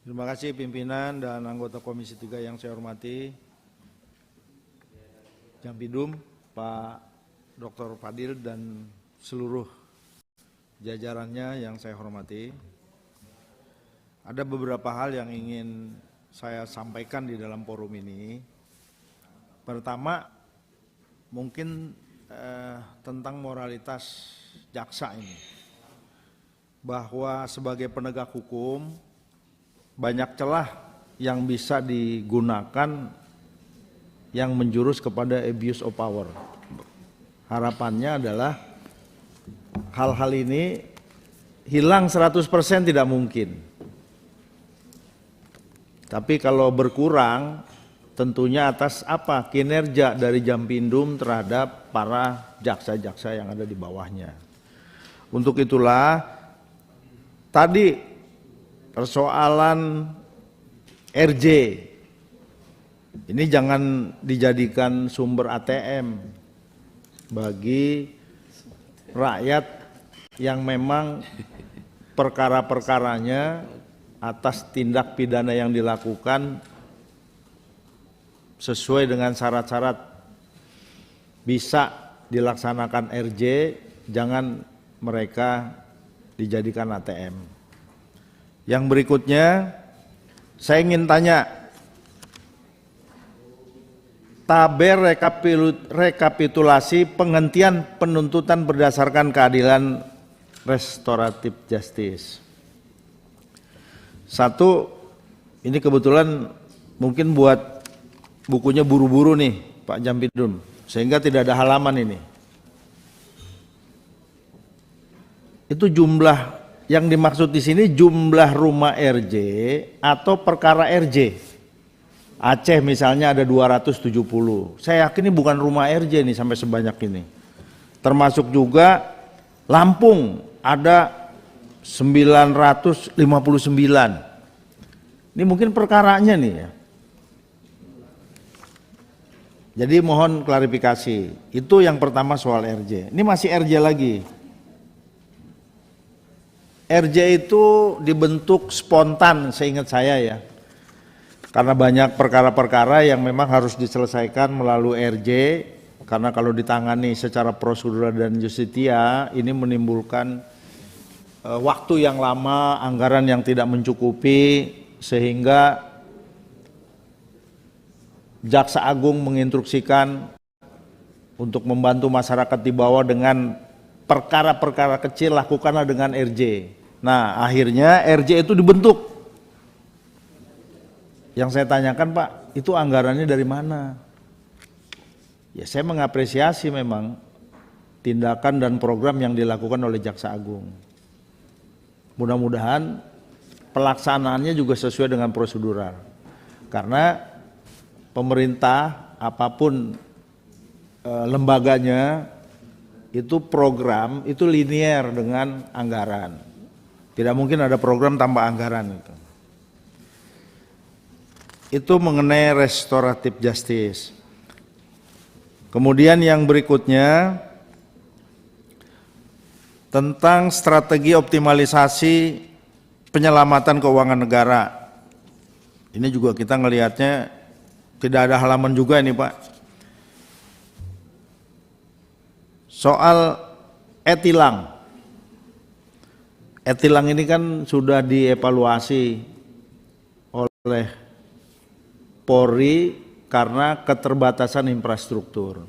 Terima kasih pimpinan dan anggota Komisi 3 yang saya hormati. Jampidum, Pak Dr. Fadil dan seluruh jajarannya yang saya hormati. Ada beberapa hal yang ingin saya sampaikan di dalam forum ini. Pertama, mungkin tentang moralitas jaksa ini. Bahwa sebagai penegak hukum, banyak celah yang bisa digunakan yang menjurus kepada abuse of power. Harapannya adalah hal-hal ini hilang 100% tidak mungkin. Tapi kalau berkurang tentunya atas apa? Kinerja dari Jampidum terhadap para jaksa-jaksa yang ada di bawahnya. Untuk itulah tadi persoalan RJ ini jangan dijadikan sumber ATM bagi rakyat yang memang perkara-perkaranya atas tindak pidana yang dilakukan sesuai dengan syarat-syarat bisa dilaksanakan RJ, jangan mereka dijadikan ATM. Yang berikutnya, saya ingin tanya, tabel rekapitulasi penghentian penuntutan berdasarkan keadilan restoratif justice. Satu, ini kebetulan mungkin buat bukunya buru-buru nih Pak Jampidum, sehingga tidak ada halaman ini. Itu jumlah yang dimaksud di sini jumlah rumah RJ atau perkara RJ. Aceh misalnya ada 270. Saya yakin ini bukan rumah RJ nih sampai sebanyak ini. Termasuk juga Lampung ada 959. Ini mungkin perkaranya nih ya. Jadi mohon klarifikasi. Itu yang pertama soal RJ. Ini masih RJ lagi. RJ itu dibentuk spontan seingat saya ya. Karena banyak perkara-perkara yang memang harus diselesaikan melalui RJ. Karena kalau ditangani secara prosedural dan justitia ini menimbulkan waktu yang lama, anggaran yang tidak mencukupi, sehingga Jaksa Agung menginstruksikan untuk membantu masyarakat di bawah dengan perkara-perkara kecil lakukanlah dengan RJ. Nah akhirnya RJ itu dibentuk. Yang saya tanyakan Pak, itu anggarannya dari mana? Ya saya mengapresiasi memang tindakan dan program yang dilakukan oleh Jaksa Agung. Mudah-mudahan pelaksanaannya juga sesuai dengan prosedural. Karena pemerintah apapun lembaganya itu program itu linier dengan anggaran. Tidak mungkin ada program tanpa anggaran itu. Itu mengenai restoratif justice. Kemudian yang berikutnya tentang strategi optimalisasi penyelamatan keuangan negara. Ini juga kita ngelihatnya tidak ada halaman juga ini Pak. Soal e-tilang. E-tilang ini kan sudah dievaluasi oleh Polri karena keterbatasan infrastruktur.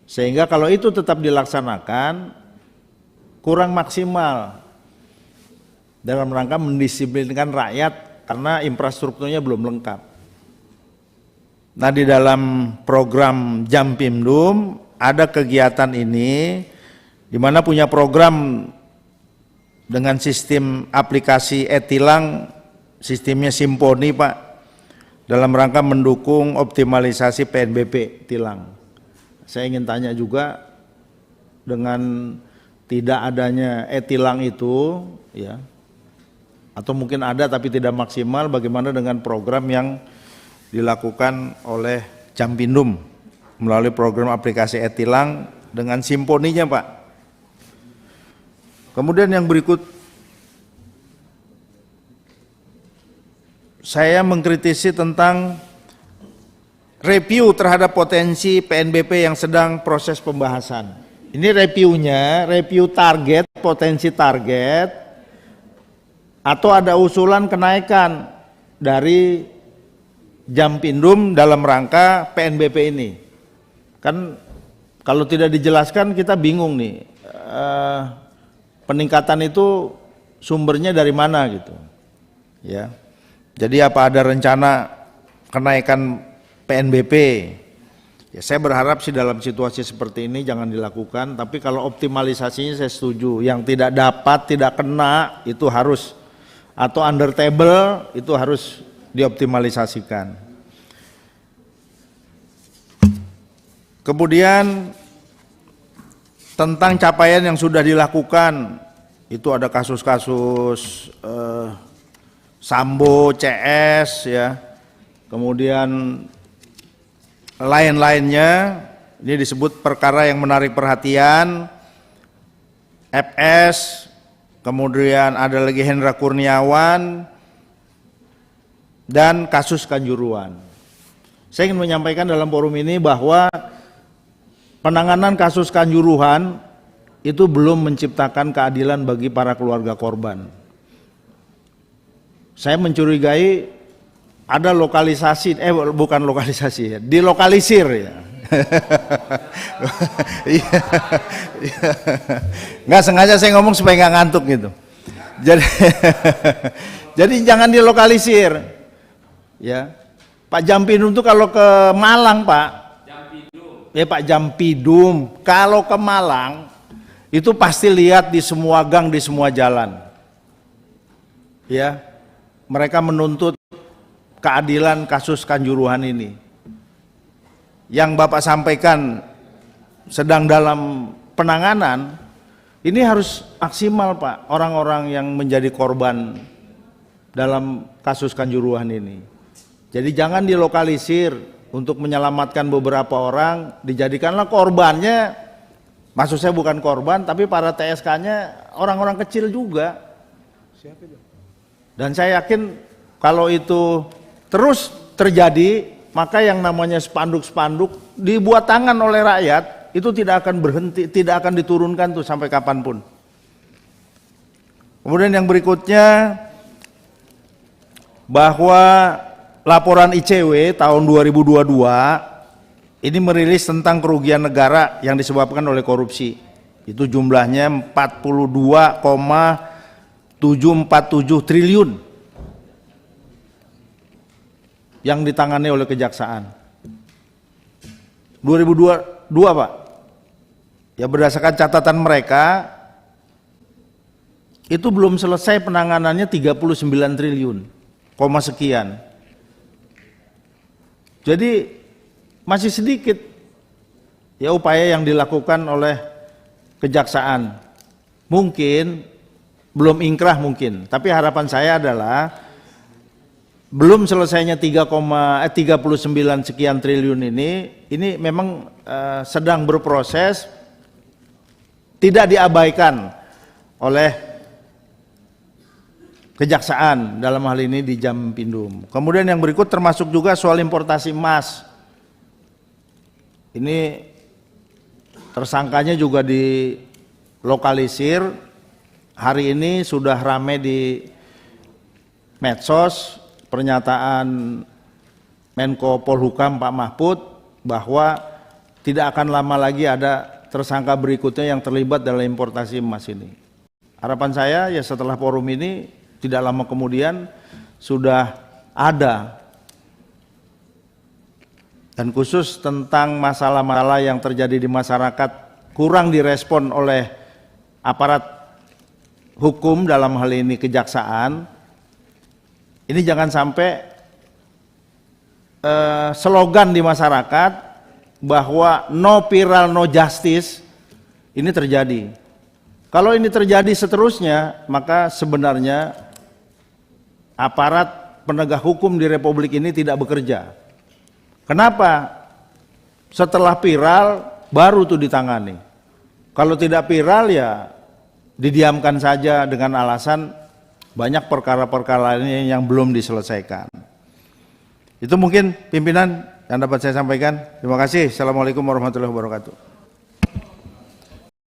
Sehingga kalau itu tetap dilaksanakan kurang maksimal dalam rangka mendisiplinkan rakyat karena infrastrukturnya belum lengkap. Nah di dalam program Jampidum ada kegiatan ini di mana punya program dengan sistem aplikasi e-tilang, sistemnya Simponi Pak, dalam rangka mendukung optimalisasi PNBP tilang. Saya ingin tanya juga dengan tidak adanya e-tilang itu ya, atau mungkin ada tapi tidak maksimal, bagaimana dengan program yang dilakukan oleh Jampidum melalui program aplikasi e-tilang dengan Simponinya Pak. Kemudian yang berikut, saya mengkritisi tentang review terhadap potensi PNBP yang sedang proses pembahasan. Ini reviewnya, review target, potensi target, atau ada usulan kenaikan dari Jampindum dalam rangka PNBP ini. Kan kalau tidak dijelaskan kita bingung nih, peningkatan itu sumbernya dari mana gitu. Ya. Jadi apa ada rencana kenaikan PNBP? Ya, saya berharap sih dalam situasi seperti ini jangan dilakukan, tapi kalau optimalisasinya saya setuju. Yang tidak dapat, tidak kena itu harus, atau under table itu harus dioptimalisasikan. Kemudian tentang capaian yang sudah dilakukan, itu ada kasus-kasus Sambo, CS, ya, kemudian lain-lainnya. Ini disebut perkara yang menarik perhatian, FS, kemudian ada lagi Hendra Kurniawan, dan kasus Kanjuruhan. Saya ingin menyampaikan dalam forum ini bahwa penanganan kasus Kanjuruhan itu belum menciptakan keadilan bagi para keluarga korban. Saya mencurigai ada lokalisasi, bukan lokalisasi ya, dilokalisir ya. Nggak sengaja saya ngomong supaya nggak ngantuk gitu. Jadi jangan dilokalisir. Ya, Pak Jampidum itu kalau ke Malang, Pak. Ya Pak Jampidum, kalau ke Malang itu pasti lihat di semua gang, di semua jalan. Ya, mereka menuntut keadilan kasus Kanjuruhan ini. Yang Bapak sampaikan sedang dalam penanganan, ini harus maksimal Pak, orang-orang yang menjadi korban dalam kasus Kanjuruhan ini. Jadi jangan dilokalisir untuk menyelamatkan beberapa orang, dijadikanlah korbannya, maksud saya bukan korban, tapi para TSK-nya orang-orang kecil juga. Dan saya yakin kalau itu terus terjadi, maka yang namanya spanduk-spanduk dibuat tangan oleh rakyat, itu tidak akan berhenti, tidak akan diturunkan tuh sampai kapanpun. Kemudian yang berikutnya, bahwa laporan ICW tahun 2022 ini merilis tentang kerugian negara yang disebabkan oleh korupsi. Itu jumlahnya 42,747 triliun yang ditangani oleh Kejaksaan. 2022 Pak. Ya berdasarkan catatan mereka itu belum selesai penanganannya 39 triliun, sekian. Jadi masih sedikit ya upaya yang dilakukan oleh Kejaksaan. Mungkin belum ingkrah mungkin, tapi harapan saya adalah belum selesainya 39 sekian triliun ini memang sedang berproses, tidak diabaikan oleh Kejaksaan dalam hal ini di Jampindum. Kemudian yang berikut termasuk juga soal importasi emas. Ini tersangkanya juga dilokalisir. Hari ini sudah ramai di medsos pernyataan Menko Polhukam Pak Mahfud bahwa tidak akan lama lagi ada tersangka berikutnya yang terlibat dalam importasi emas ini. Harapan saya ya setelah forum ini tidak lama kemudian sudah ada, dan khusus tentang masalah-masalah yang terjadi di masyarakat kurang direspon oleh aparat hukum dalam hal ini Kejaksaan. Ini jangan sampai slogan di masyarakat bahwa no viral no justice ini terjadi. Kalau ini terjadi seterusnya, maka sebenarnya aparat penegak hukum di Republik ini tidak bekerja. Kenapa? Setelah viral baru tuh ditangani. Kalau tidak viral ya didiamkan saja dengan alasan banyak perkara-perkara ini yang belum diselesaikan. Itu mungkin pimpinan yang dapat saya sampaikan. Terima kasih. Assalamualaikum warahmatullahi wabarakatuh.